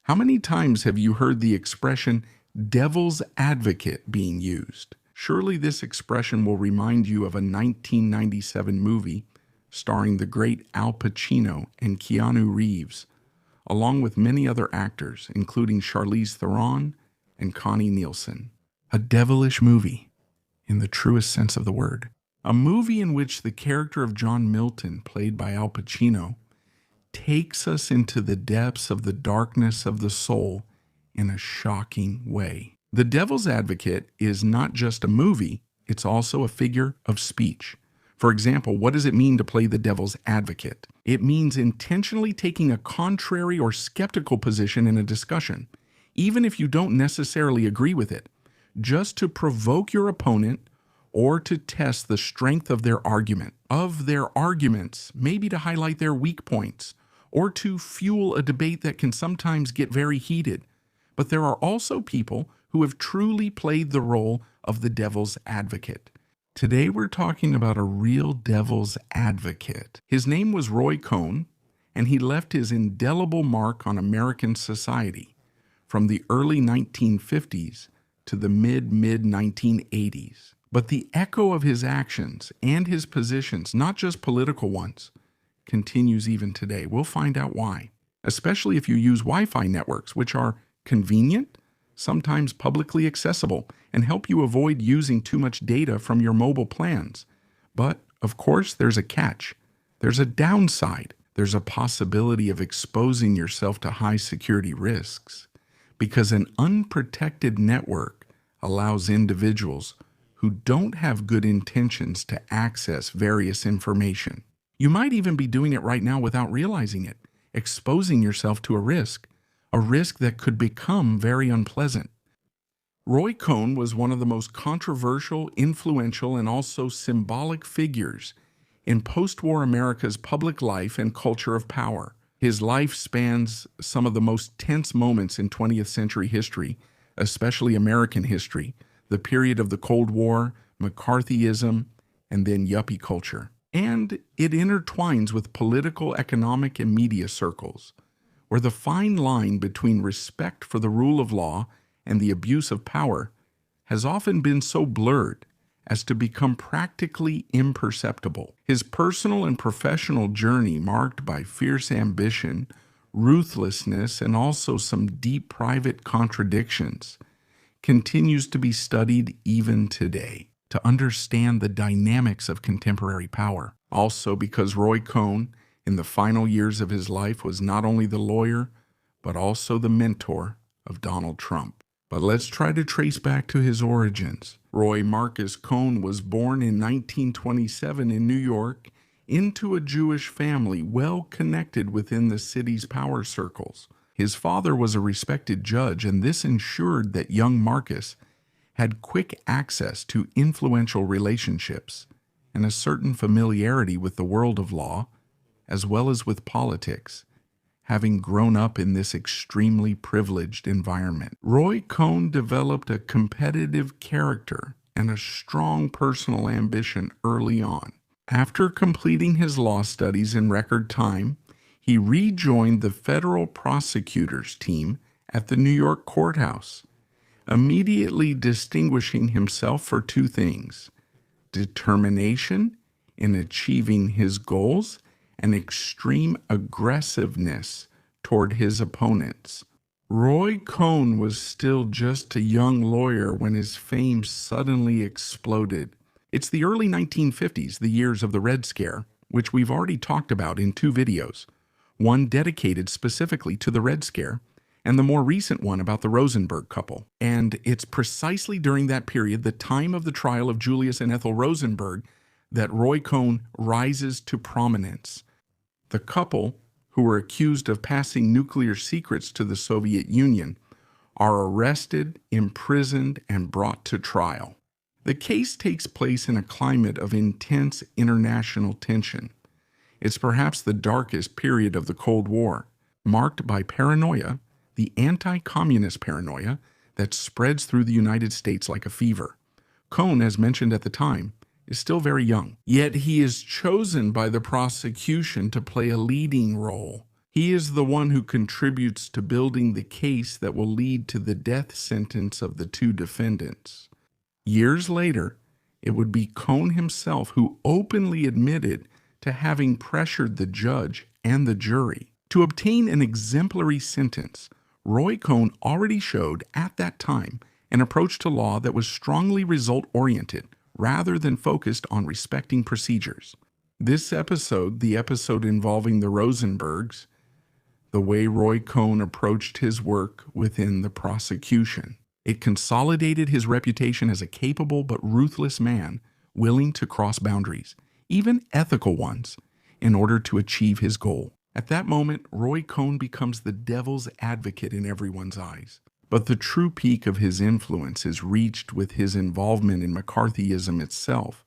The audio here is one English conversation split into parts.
How many times have you heard the expression devil's advocate being used? Surely this expression will remind you of a 1997 movie starring the great Al Pacino and Keanu Reeves, along with many other actors, including Charlize Theron and Connie Nielsen. A devilish movie, in the truest sense of the word. A movie in which the character of John Milton, played by Al Pacino, takes us into the depths of the darkness of the soul in a shocking way. The Devil's Advocate is not just a movie, it's also a figure of speech. For example, what does it mean to play the devil's advocate? It means intentionally taking a contrary or skeptical position in a discussion, even if you don't necessarily agree with it, just to provoke your opponent or to test the strength of their argument, maybe to highlight their weak points, or to fuel a debate that can sometimes get very heated. But there are also people who have truly played the role of the devil's advocate. Today we're talking about a real devil's advocate. His name was Roy Cohn, and he left his indelible mark on American society from the early 1950s to the mid-1980s. But the echo of his actions and his positions, not just political ones, continues even today. We'll find out why, especially if you use Wi-Fi networks, which are convenient, sometimes publicly accessible, and help you avoid using too much data from your mobile plans. But, of course, there's a catch. There's a downside. There's a possibility of exposing yourself to high security risks, because an unprotected network allows individuals who don't have good intentions to access various information. You might even be doing it right now without realizing it, exposing yourself to a risk that could become very unpleasant. Roy Cohn was one of the most controversial, influential, and also symbolic figures in post-war America's public life and culture of power. His life spans some of the most tense moments in 20th century history, especially American history, the period of the Cold War, McCarthyism, and then yuppie culture. And it intertwines with political, economic, and media circles, where the fine line between respect for the rule of law and the abuse of power has often been so blurred as to become practically imperceptible. His personal and professional journey, marked by fierce ambition, ruthlessness, and also some deep private contradictions, continues to be studied even today to understand the dynamics of contemporary power. Also because Roy Cohn, in the final years of his life, was not only the lawyer, but also the mentor of Donald Trump. But let's try to trace back to his origins. Roy Marcus Cohn was born in 1927 in New York into a Jewish family well connected within the city's power circles. His father was a respected judge, and this ensured that young Marcus had quick access to influential relationships and a certain familiarity with the world of law, as well as with politics, having grown up in this extremely privileged environment. Roy Cohn developed a competitive character and a strong personal ambition early on. After completing his law studies in record time, he rejoined the federal prosecutors team at the New York courthouse, immediately distinguishing himself for two things: determination in achieving his goals and extreme aggressiveness toward his opponents. Roy Cohn was still just a young lawyer when his fame suddenly exploded. It's the early 1950s, the years of the Red Scare, which we've already talked about in two videos, one dedicated specifically to the Red Scare, and the more recent one about the Rosenberg couple. And it's precisely during that period, the time of the trial of Julius and Ethel Rosenberg, that Roy Cohn rises to prominence. The couple, who were accused of passing nuclear secrets to the Soviet Union, are arrested, imprisoned, and brought to trial. The case takes place in a climate of intense international tension. It's perhaps the darkest period of the Cold War, marked by paranoia, the anti-communist paranoia that spreads through the United States like a fever. Cohn, as mentioned at the time, is still very young, yet he is chosen by the prosecution to play a leading role He is the one who contributes to building the case that will lead to the death sentence of the two defendants. Years later, it would be Cohn himself who openly admitted to having pressured the judge and the jury. To obtain an exemplary sentence, Roy Cohn already showed at that time an approach to law that was strongly result-oriented rather than focused on respecting procedures. This episode, the episode involving the Rosenbergs, the way Roy Cohn approached his work within the prosecution. It consolidated his reputation as a capable but ruthless man willing to cross boundaries, even ethical ones, in order to achieve his goal. At that moment, Roy Cohn becomes the devil's advocate in everyone's eyes. But the true peak of his influence is reached with his involvement in McCarthyism itself,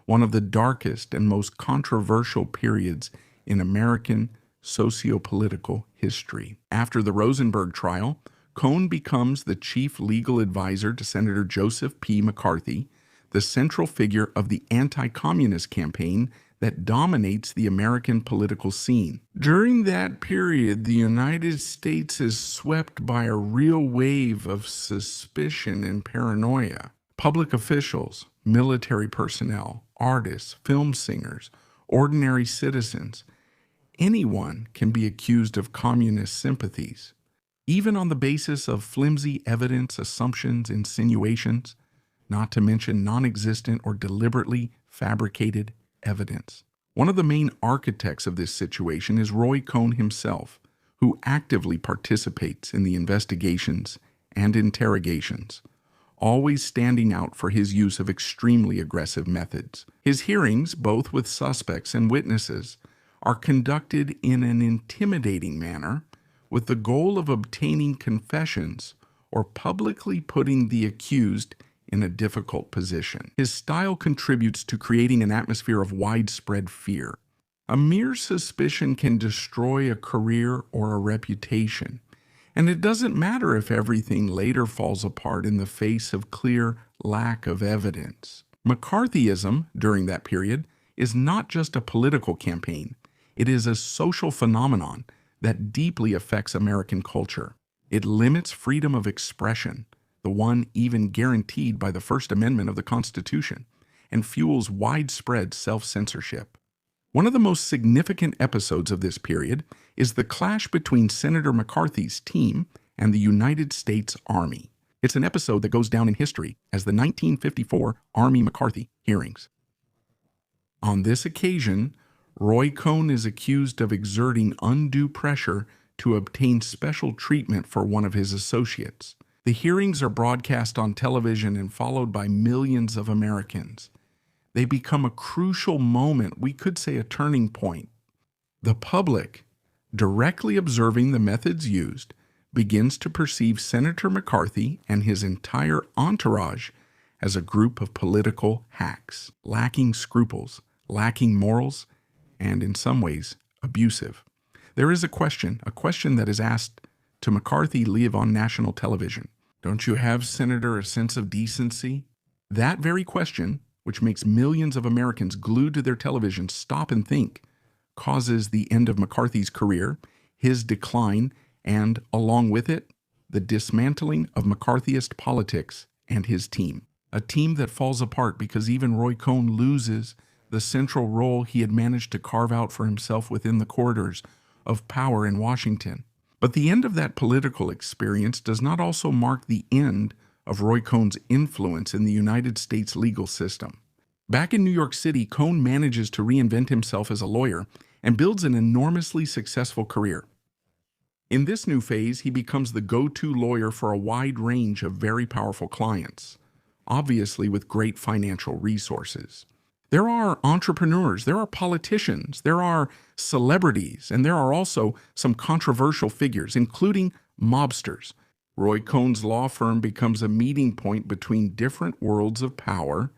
one of the darkest and most controversial periods in American socio-political history. After the Rosenberg trial, Cohn becomes the chief legal advisor to Senator Joseph P. McCarthy, the central figure of the anti-communist campaign that dominates the American political scene. During that period, the United States is swept by a real wave of suspicion and paranoia. Public officials, military personnel, artists, film singers, ordinary citizens, anyone can be accused of communist sympathies, even on the basis of flimsy evidence, assumptions, insinuations, not to mention non-existent or deliberately fabricated evidence. One of the main architects of this situation is Roy Cohn himself, who actively participates in the investigations and interrogations, always standing out for his use of extremely aggressive methods. His hearings, both with suspects and witnesses, are conducted in an intimidating manner with the goal of obtaining confessions or publicly putting the accused in a difficult position. His style contributes to creating an atmosphere of widespread fear. A mere suspicion can destroy a career or a reputation, and it doesn't matter if everything later falls apart in the face of clear lack of evidence. McCarthyism, during that period, is not just a political campaign. It is a social phenomenon that deeply affects American culture. It limits freedom of expression, the one even guaranteed by the First Amendment of the Constitution, and fuels widespread self-censorship. One of the most significant episodes of this period is the clash between Senator McCarthy's team and the United States Army. It's an episode that goes down in history as the 1954 Army-McCarthy hearings. On this occasion, Roy Cohn is accused of exerting undue pressure to obtain special treatment for one of his associates. The hearings are broadcast on television and followed by millions of Americans. They become a crucial moment, we could say a turning point. The public, directly observing the methods used, begins to perceive Senator McCarthy and his entire entourage as a group of political hacks, lacking scruples, lacking morals, and in some ways, abusive. There is a question that is asked to McCarthy live on national television. Don't you have, Senator, a sense of decency? That very question, which makes millions of Americans glued to their television stop and think, causes the end of McCarthy's career, his decline, and, along with it, the dismantling of McCarthyist politics and his team. A team that falls apart because even Roy Cohn loses the central role he had managed to carve out for himself within the corridors of power in Washington. But the end of that political experience does not also mark the end of Roy Cohn's influence in the United States legal system. Back in New York City, Cohn manages to reinvent himself as a lawyer and builds an enormously successful career. In this new phase, he becomes the go-to lawyer for a wide range of very powerful clients, obviously with great financial resources. There are entrepreneurs, there are politicians, there are celebrities, and there are also some controversial figures, including mobsters. Roy Cohn's law firm becomes a meeting point between different worlds of power,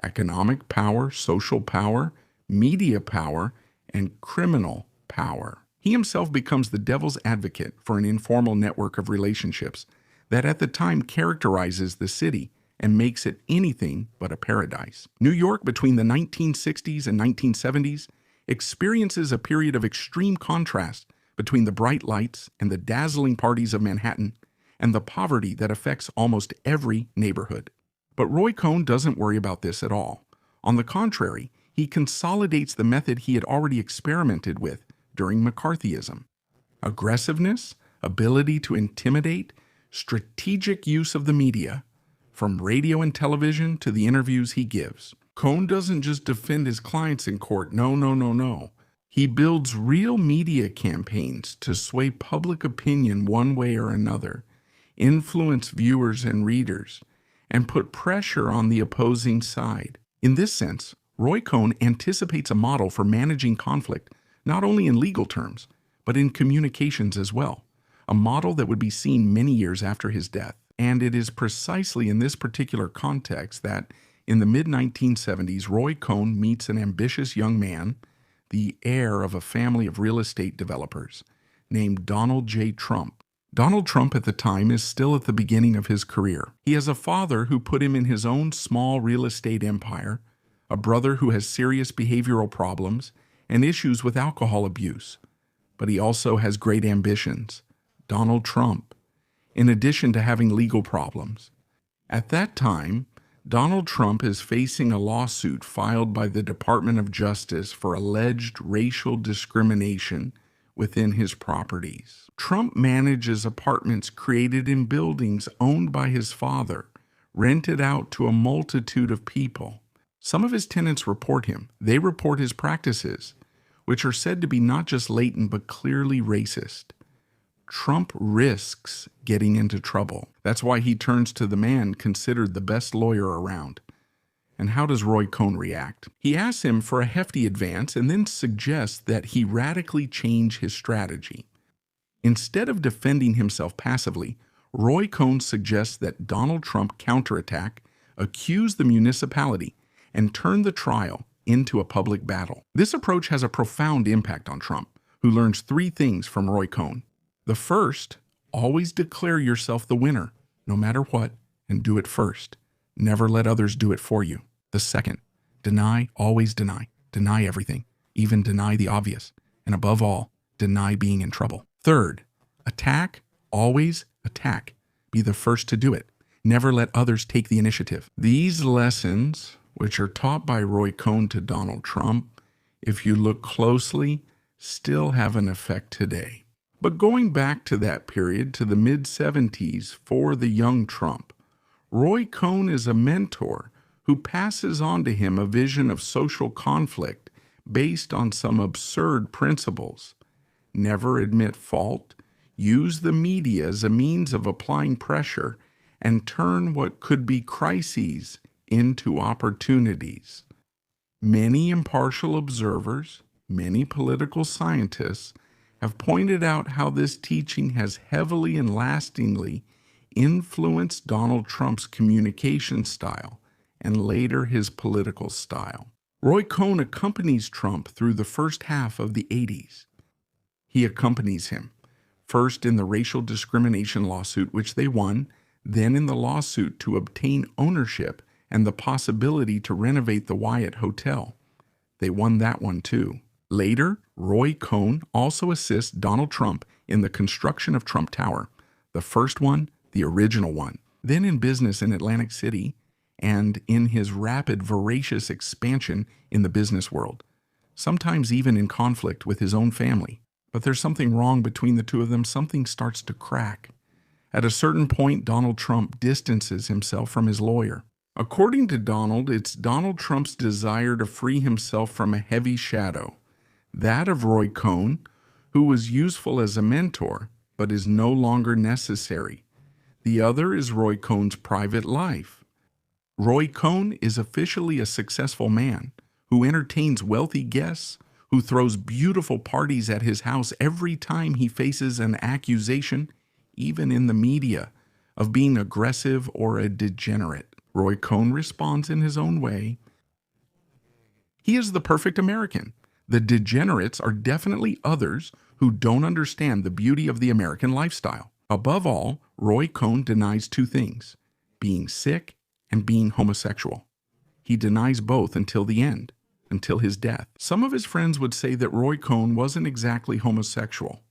economic power, social power, media power, and criminal power. He himself becomes the devil's advocate for an informal network of relationships that at the time characterizes the city and makes it anything but a paradise. New York, between the 1960s and 1970s, experiences a period of extreme contrast between the bright lights and the dazzling parties of Manhattan and the poverty that affects almost every neighborhood. But Roy Cohn doesn't worry about this at all. On the contrary, he consolidates the method he had already experimented with during McCarthyism: aggressiveness, ability to intimidate, strategic use of the media, from radio and television to the interviews he gives. Cohn doesn't just defend his clients in court. No. He builds real media campaigns to sway public opinion one way or another, influence viewers and readers, and put pressure on the opposing side. In this sense, Roy Cohn anticipates a model for managing conflict, not only in legal terms, but in communications as well, a model that would be seen many years after his death. And it is precisely in this particular context that, in the mid-1970s, Roy Cohn meets an ambitious young man, the heir of a family of real estate developers, named Donald J. Trump. Donald Trump at the time is still at the beginning of his career. He has a father who put him in his own small real estate empire, a brother who has serious behavioral problems and issues with alcohol abuse. But he also has great ambitions, Donald Trump, in addition to having legal problems. At that time, Donald Trump is facing a lawsuit filed by the Department of Justice for alleged racial discrimination within his properties. Trump manages apartments created in buildings owned by his father, rented out to a multitude of people. Some of his tenants report him. They report his practices, which are said to be not just latent but clearly racist. Trump risks getting into trouble. That's why he turns to the man considered the best lawyer around. And how does Roy Cohn react? He asks him for a hefty advance and then suggests that he radically change his strategy. Instead of defending himself passively, Roy Cohn suggests that Donald Trump counterattack, accuse the municipality, and turn the trial into a public battle. This approach has a profound impact on Trump, who learns three things from Roy Cohn. The first, always declare yourself the winner, no matter what, and do it first. Never let others do it for you. The second, deny, always deny. Deny everything, even deny the obvious. And above all, deny being in trouble. Third, attack, always attack. Be the first to do it. Never let others take the initiative. These lessons, which are taught by Roy Cohn to Donald Trump, if you look closely, still have an effect today. But going back to that period, to the mid-70s, for the young Trump, Roy Cohn is a mentor who passes on to him a vision of social conflict based on some absurd principles. Never admit fault, use the media as a means of applying pressure, and turn what could be crises into opportunities. Many impartial observers, many political scientists, have pointed out how this teaching has heavily and lastingly influenced Donald Trump's communication style and later his political style. Roy Cohn accompanies Trump through the first half of the 80s. He accompanies him, first in the racial discrimination lawsuit, which they won, then in the lawsuit to obtain ownership and the possibility to renovate the Wyatt Hotel. They won that one too. Later, Roy Cohn also assists Donald Trump in the construction of Trump Tower, the first one, the original one, then in business in Atlantic City, and in his rapid, voracious expansion in the business world, sometimes even in conflict with his own family. But there's something wrong between the two of them. Something starts to crack. At a certain point, Donald Trump distances himself from his lawyer. According to Donald, it's Donald Trump's desire to free himself from a heavy shadow, that of Roy Cohn, who was useful as a mentor, but is no longer necessary. The other is Roy Cohn's private life. Roy Cohn is officially a successful man who entertains wealthy guests, who throws beautiful parties at his house every time he faces an accusation, even in the media, of being aggressive or a degenerate. Roy Cohn responds in his own way. He is the perfect American. The degenerates are definitely others who don't understand the beauty of the American lifestyle. Above all, Roy Cohn denies two things: being sick and being homosexual. He denies both until the end, until his death. Some of his friends would say that Roy Cohn wasn't exactly homosexual.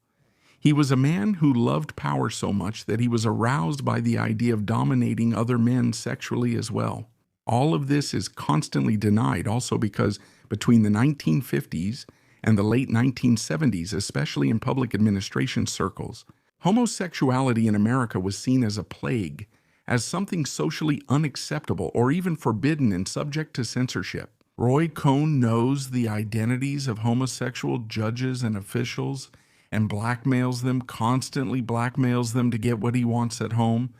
He was a man who loved power so much that he was aroused by the idea of dominating other men sexually as well. All of this is constantly denied also because between the 1950s and the late 1970s, especially in public administration circles, homosexuality in America was seen as a plague, as something socially unacceptable or even forbidden and subject to censorship. Roy Cohn knows the identities of homosexual judges and officials and constantly blackmails them to get what he wants at home.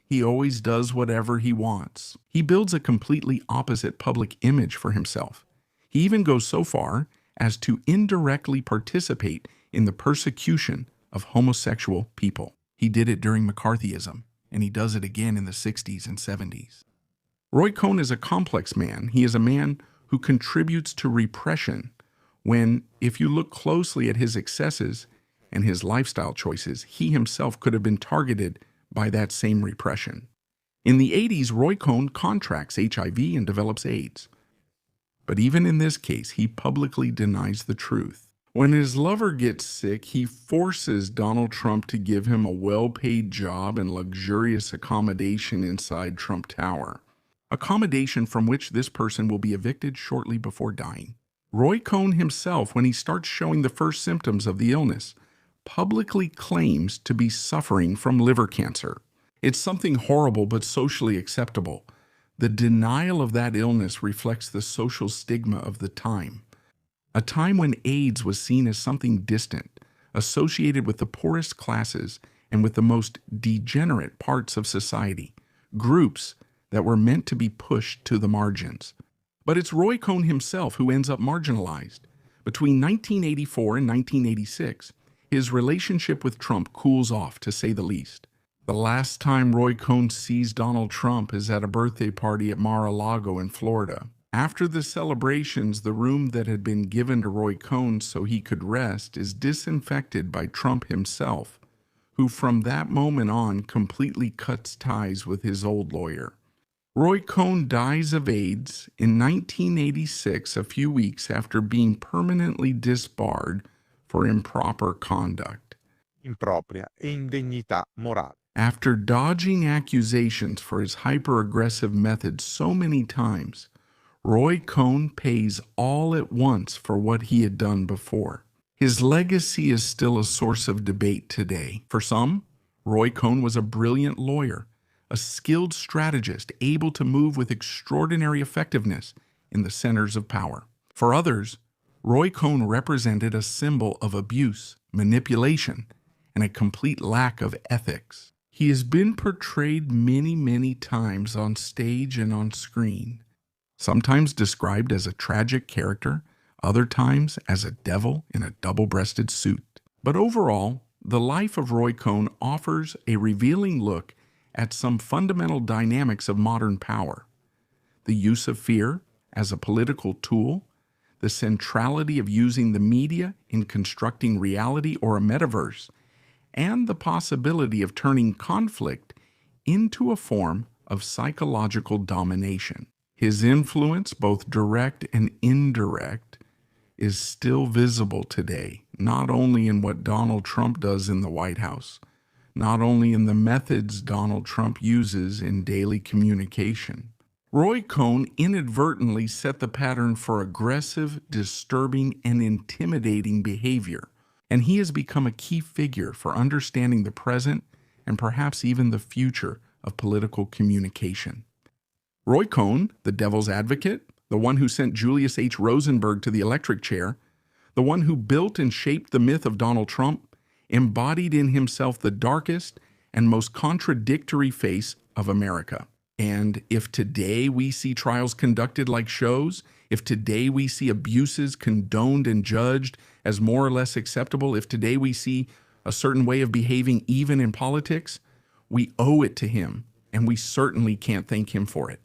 He always does whatever he wants. He builds a completely opposite public image for himself. He even goes so far as to indirectly participate in the persecution of homosexual people. He did it during McCarthyism, and he does it again in the 60s and 70s. Roy Cohn is a complex man. He is a man who contributes to repression when, if you look closely at his excesses and his lifestyle choices, he himself could have been targeted by that same repression. In the 80s, Roy Cohn contracts HIV and develops AIDS. But even in this case, he publicly denies the truth. When his lover gets sick, he forces Donald Trump to give him a well-paid job and luxurious accommodation inside Trump Tower. Accommodation from which this person will be evicted shortly before dying. Roy Cohn himself, when he starts showing the first symptoms of the illness, publicly claims to be suffering from liver cancer. It's something horrible but socially acceptable. The denial of that illness reflects the social stigma of the time. A time when AIDS was seen as something distant, associated with the poorest classes and with the most degenerate parts of society, groups that were meant to be pushed to the margins. But it's Roy Cohn himself who ends up marginalized. Between 1984 and 1986, his relationship with Trump cools off, to say the least. The last time Roy Cohn sees Donald Trump is at a birthday party at Mar-a-Lago in Florida. After the celebrations, the room that had been given to Roy Cohn so he could rest is disinfected by Trump himself, who from that moment on completely cuts ties with his old lawyer. Roy Cohn dies of AIDS in 1986, a few weeks after being permanently disbarred for improper conduct. Impropria e indegnità morale. After dodging accusations for his hyper-aggressive methods so many times, Roy Cohn pays all at once for what he had done before. His legacy is still a source of debate today. For some, Roy Cohn was a brilliant lawyer, a skilled strategist able to move with extraordinary effectiveness in the centers of power. For others, Roy Cohn represented a symbol of abuse, manipulation, and a complete lack of ethics. He has been portrayed many times on stage and on screen, sometimes described as a tragic character, other times as a devil in a double-breasted suit. But overall, the life of Roy Cohn offers a revealing look at some fundamental dynamics of modern power: the use of fear as a political tool, the centrality of using the media in constructing reality or a metaverse, and the possibility of turning conflict into a form of psychological domination. His influence, both direct and indirect, is still visible today, not only in what Donald Trump does in the White House, not only in the methods Donald Trump uses in daily communication. Roy Cohn inadvertently set the pattern for aggressive, disturbing, and intimidating behavior, and he has become a key figure for understanding the present and perhaps even the future of political communication. Roy Cohn, the devil's advocate, the one who sent Julius H. Rosenberg to the electric chair, the one who built and shaped the myth of Donald Trump, embodied in himself the darkest and most contradictory face of America. And if today we see trials conducted like shows, if today we see abuses condoned and judged as more or less acceptable, if today we see a certain way of behaving even in politics, we owe it to him, and we certainly can't thank him for it.